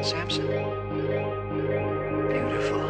Samson. Beautiful.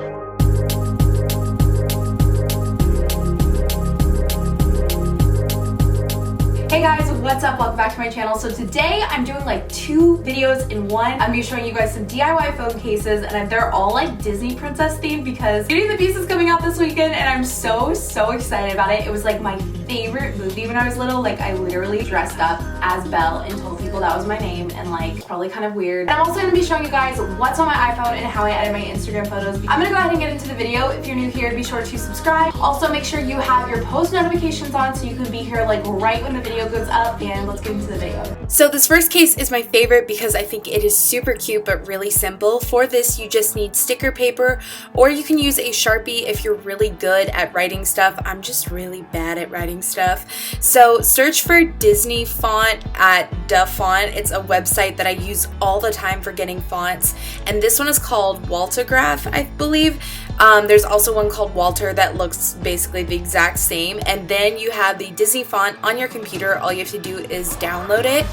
Hey guys, what's up? Welcome back to my channel. So today I'm doing like 2 videos in one. I'm gonna be showing you guys some DIY phone cases, and they're all like Disney princess themed because Beauty and the Beast is coming out this weekend and I'm so excited about it. It was like my favorite movie when I was little. Like I literally dressed up as Belle and told people that was my name, and like probably kind of weird. And I'm also gonna be showing you guys what's on my iPhone and how I edit my Instagram photos. I'm gonna go ahead and get into the video. If you're new here, be sure to subscribe. Also make sure you have your post notifications on so you can be here like right when the video goes up, and let's get into the video. So this first case is my favorite because I think it is super cute but really simple. For this you just need sticker paper, or you can use a Sharpie if you're really good at writing stuff. I'm just really bad at writing stuff. So search for Disney font at DaFont. It's a website that I use all the time for getting fonts, and this one is called Waltograph, I believe. There's also one called Walter that looks basically the exact same, and then you have the Disney font on your computer. All you have to do is download it.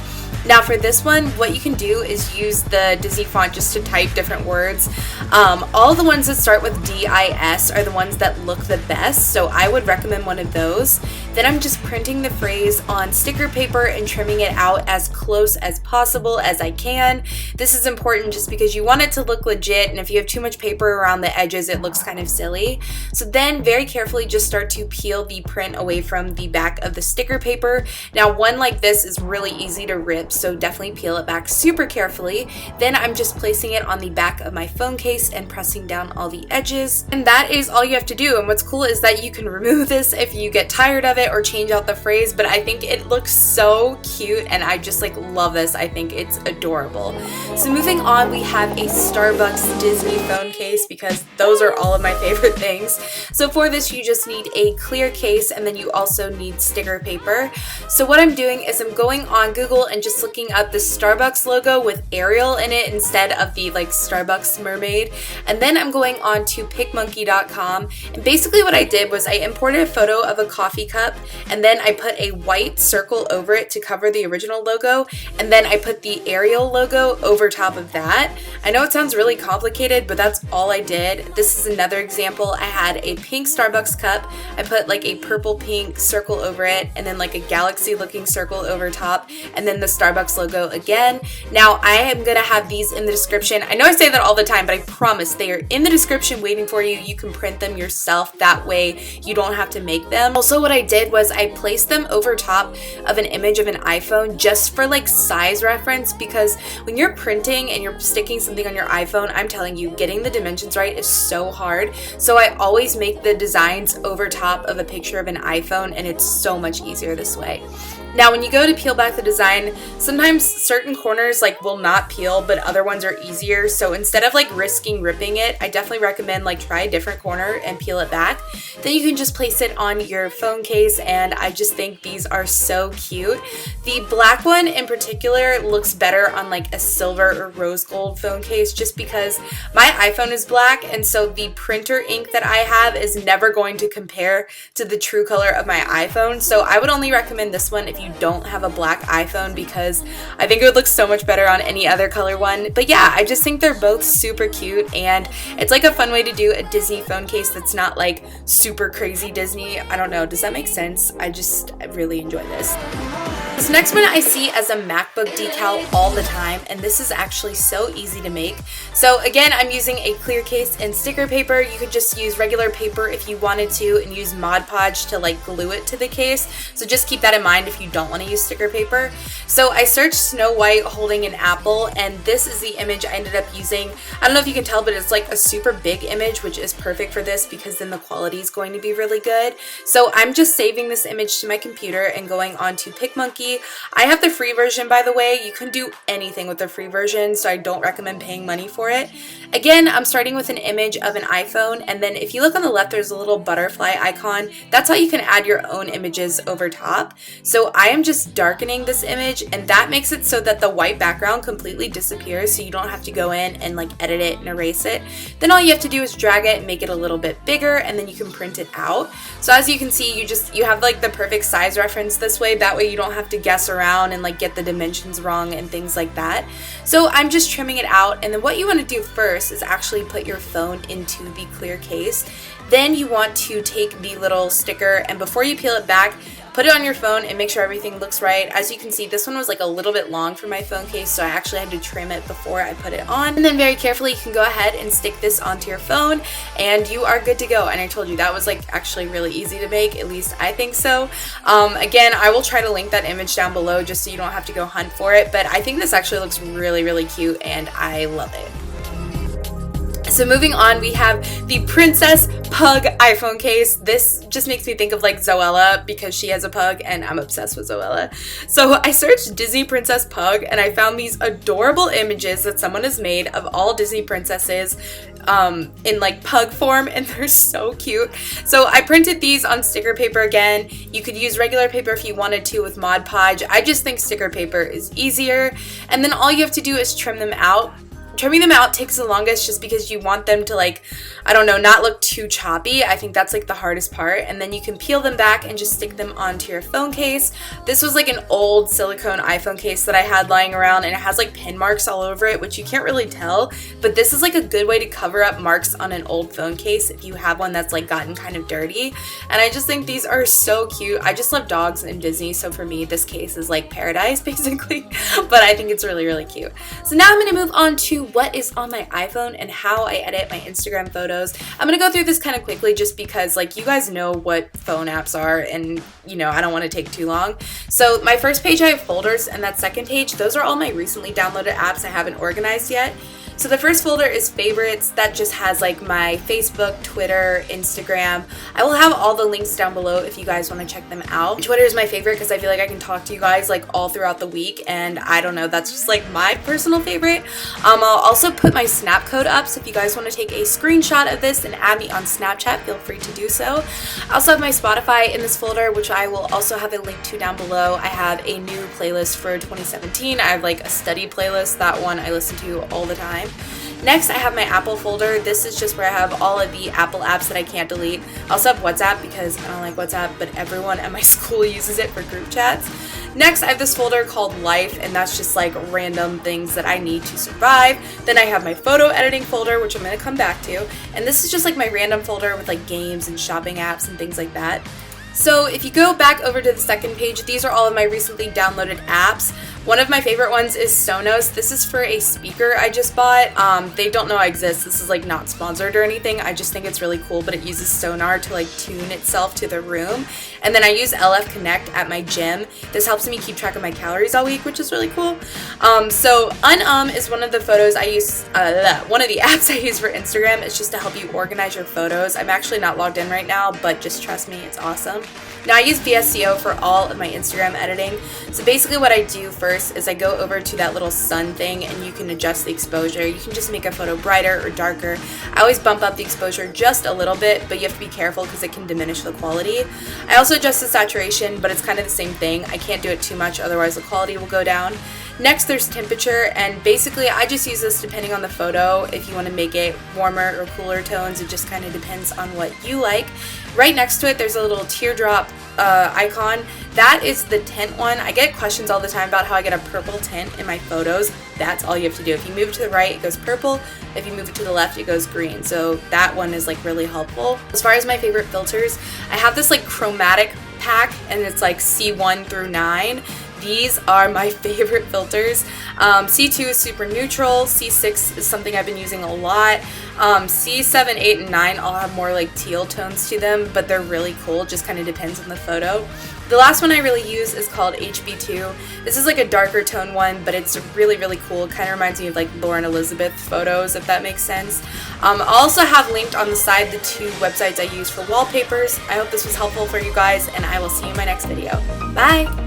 Now for this one, what you can do is use the Disney font just to type different words. All the ones that start with DIS are the ones that look the best, so I would recommend one of those. Then I'm just printing the phrase on sticker paper and trimming it out as close as possible as I can. This is important just because you want it to look legit, and if you have too much paper around the edges, it looks kind of silly. So then very carefully just start to peel the print away from the back of the sticker paper. Now one like this is really easy to rip, so definitely peel it back super carefully. Then I'm just placing it on the back of my phone case and pressing down all the edges. And that is all you have to do. And what's cool is that you can remove this if you get tired of it or change out the phrase, but I think it looks so cute and I just like love this. I think it's adorable. So moving on, we have a Starbucks Disney phone case because those are all of my favorite things. So for this you just need a clear case, and then you also need sticker paper. So what I'm doing is I'm going on Google and just looking up the Starbucks logo with Ariel in it instead of the like Starbucks mermaid, and then I'm going on to picmonkey.com, and basically what I did was I imported a photo of a coffee cup, and then I put a white circle over it to cover the original logo, and then I put the Ariel logo over top of that. I know it sounds really complicated, but that's all I did. This is another example. I had a pink Starbucks cup, I put like a purple pink circle over it, and then like a galaxy looking circle over top, and then the Starbucks logo again. Now I am gonna have these in the description. I know I say that all the time, but I promise they are in the description waiting for you. You can print them yourself, that way you don't have to make them. Also what I did was I placed them over top of an image of an iPhone just for like size reference, because when you're printing and you're sticking something on your iPhone, I'm telling you, getting the dimensions right is so hard. So I always make the designs over top of a picture of an iPhone, and it's so much easier this way. Now when you go to peel back the design, sometimes certain corners like will not peel, but other ones are easier. So instead of like risking ripping it, I definitely recommend like try a different corner and peel it back. Then you can just place it on your phone case, and I just think these are so cute. The black one in particular looks better on like a silver or rose gold phone case, just because my iPhone is black, and so the printer ink that I have is never going to compare to the true color of my iPhone. So I would only recommend this one if you don't have a black iPhone, because I think it would look so much better on any other color one. But yeah, I just think they're both super cute, and it's like a fun way to do a Disney phone case that's not like super crazy Disney. I don't know, does that make sense? I really enjoy this. This next one I see as a MacBook decal all the time, and this is actually so easy to make. So again, I'm using a clear case and sticker paper. You could just use regular paper if you wanted to, and use Mod Podge to like glue it to the case. So just keep that in mind if you don't want to use sticker paper. So I searched Snow White holding an apple, and this is the image I ended up using. I don't know if you can tell, but it's like a super big image, which is perfect for this because then the quality is going to be really good. So I'm just saving this image to my computer and going on to PicMonkey. I have the free version, by the way. You can do anything with the free version, so I don't recommend paying money for it. Again, I'm starting with an image of an iPhone, and then if you look on the left, there's a little butterfly icon. That's how you can add your own images over top. So I am just darkening this image, and that makes it so that the white background completely disappears, so you don't have to go in and like edit it and erase it. Then all you have to do is drag it and make it a little bit bigger, and then you can print it out. So as you can see, you have like the perfect size reference this way. That way you don't have to guess around and like get the dimensions wrong and things like that. So I'm just trimming it out, and then what you want to do first is actually put your phone into the clear case. Then you want to take the little sticker, and before you peel it back, put it on your phone and make sure everything looks right. As you can see, this one was like a little bit long for my phone case, so I actually had to trim it before I put it on. And then very carefully, you can go ahead and stick this onto your phone and you are good to go. And I told you that was like actually really easy to make, at least I think so. Again, I will try to link that image down below just so you don't have to go hunt for it, but I think this actually looks really, really cute and I love it. So moving on, we have the Princess Pug iPhone case. This just makes me think of like Zoella because she has a pug and I'm obsessed with Zoella. So I searched Disney Princess Pug and I found these adorable images that someone has made of all Disney princesses in like pug form, and they're so cute. So I printed these on sticker paper again. You could use regular paper if you wanted to with Mod Podge. I just think sticker paper is easier. And then all you have to do is trim them out. Trimming them out takes the longest just because you want them to like, I don't know, not look too choppy. I think that's like the hardest part. And then you can peel them back and just stick them onto your phone case. This was like an old silicone iPhone case that I had lying around, and it has like pin marks all over it, which you can't really tell. But this is like a good way to cover up marks on an old phone case if you have one that's like gotten kind of dirty. And I just think these are so cute. I just love dogs and Disney, so for me this case is like paradise basically. But I think it's really, really cute. So now I'm going to move on to what is on my iPhone and how I edit my Instagram photos. I'm gonna go through this kind of quickly just because like you guys know what phone apps are, and you know I don't want to take too long. So my first page I have folders, and that second page, those are all my recently downloaded apps I haven't organized yet. So the first folder is favorites. That just has like my Facebook, Twitter, Instagram. I will have all the links down below if you guys want to check them out. Twitter is my favorite because I feel like I can talk to you guys like all throughout the week, and I don't know, that's just like my personal favorite. I'll also put my Snap code up, so if you guys want to take a screenshot of this and add me on Snapchat, feel free to do so. I also have my Spotify in this folder, which I will also have a link to down below. I have a new playlist for 2017. I have like a study playlist. That one I listen to all the time. Next, I have my Apple folder. This is just where I have all of the Apple apps that I can't delete. I also have WhatsApp because I don't like WhatsApp, but everyone at my school uses it for group chats. Next, I have this folder called Life, and that's just like random things that I need to survive. Then I have my photo editing folder, which I'm going to come back to. And this is just like my random folder with like games and shopping apps and things like that. So if you go back over to the second page, these are all of my recently downloaded apps. One of my favorite ones is Sonos. This is for a speaker I just bought. They don't know I exist. This is like not sponsored or anything. I just think it's really cool, but it uses sonar to like tune itself to the room. And then I use LF Connect at my gym. This helps me keep track of my calories all week, which is really cool. So is one of the photos I use, one of the apps I use for Instagram. It's just to help you organize your photos. I'm actually not logged in right now, but just trust me, it's awesome. Now I use VSCO for all of my Instagram editing. So basically what I do first is I go over to that little sun thing and you can adjust the exposure. You can just make a photo brighter or darker. I always bump up the exposure just a little bit, but you have to be careful because it can diminish the quality. I also adjust the saturation, but it's kind of the same thing. I can't do it too much, otherwise the quality will go down. Next, there's temperature, and basically I just use this depending on the photo. If you want to make it warmer or cooler tones, it just kind of depends on what you like. Right next to it, there's a little teardrop icon. That is the tint one. I get questions all the time about how I get a purple tint in my photos. That's all you have to do. If you move it to the right, it goes purple. If you move it to the left, it goes green. So that one is like really helpful. As far as my favorite filters, I have this like chromatic pack, and it's like C1 through 9. These are my favorite filters. C2 is super neutral. C6 is something I've been using a lot. C7, 8, and 9 all have more like teal tones to them, but they're really cool. Just kind of depends on the photo. The last one I really use is called HB2. This is like a darker tone one, but it's really, really cool. It kind of reminds me of like Lauren Elizabeth photos, if that makes sense. I also have linked on the side the 2 websites I use for wallpapers. I hope this was helpful for you guys, and I will see you in my next video. Bye!